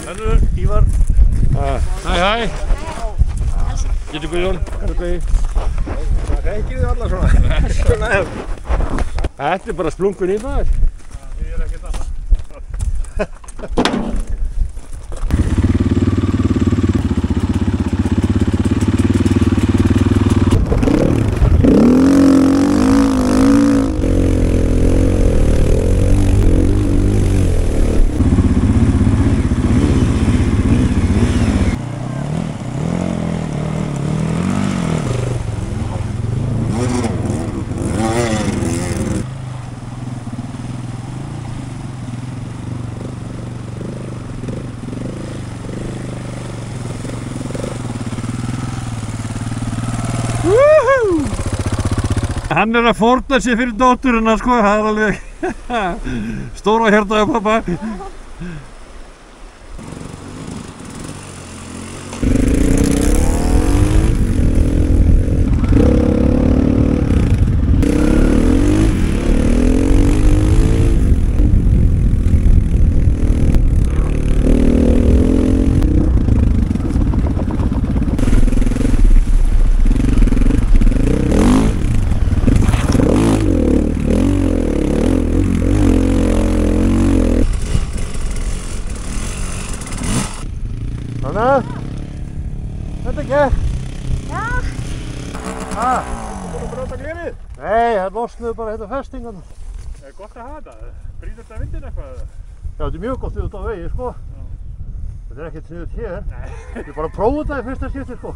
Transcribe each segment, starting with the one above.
Hallur, Ívar. Hæ. Getur Guðjón, Garðabæi. Það reykir þið alla svona. Þetta bara splungun í maður. Það er ekkert annað. Hann að fórna sig fyrir dótturina sko, það alveg stóra hjarta á pappa. Þetta gekk. Já. Þú búinn að brjóta glerið? Nei, það losnuðu bara hérna festingan. Er gott að hafa þetta? Brýtur þetta vindinn eitthvað? Já, þetta er mjög gott út á vegi, sko. Þetta er ekkert sniðugt hér. Nei. Ég er bara að prófa þetta í fyrsta skipti, sko.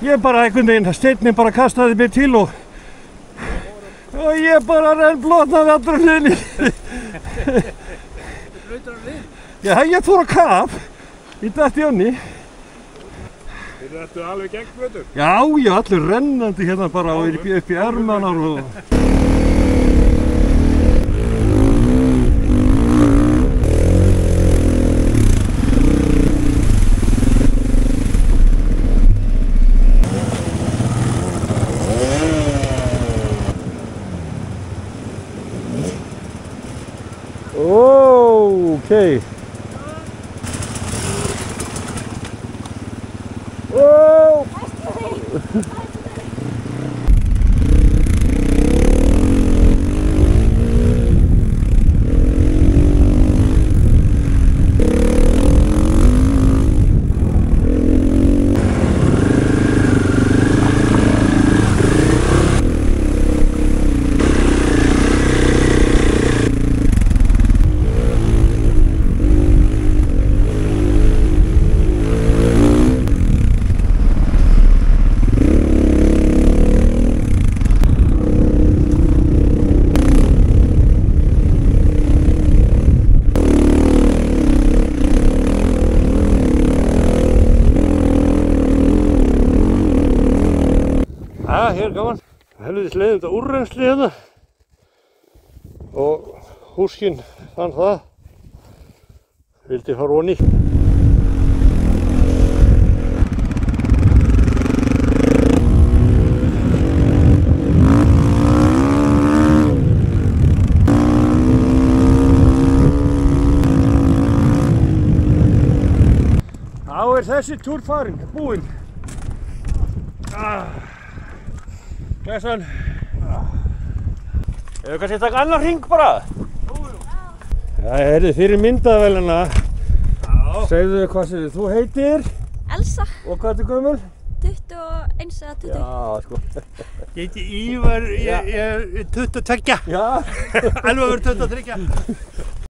Ég bara einhvern veginn, steinninn bara kastaði mér til og ég bara rennblotnaði allur hliðinni. Þetta blöytur á hlið? Já, ég fór á kaf, ég datt í ánni. Þetta ertu alveg gegn blöytur? Já, allur rennandi hérna bara og upp í ermanar og... Okay. Oh! Hér er gaman. Helvitis leiðum þetta úrrennsli hérna og húskinn fann það. Vildi fara ofan í. Þá er þessi túr farinn, búinn. Glæsan. Hefur kannski taka annan hring bara? Jú. Það er fyrir myndavélina. Já. Segðu hvað sem þú heitir. Elsa, Og hvað ertu gömul? 21 eða 20. Já, sko. Ég heiti Ívar, ég er 22. Já. Elvar verður 23.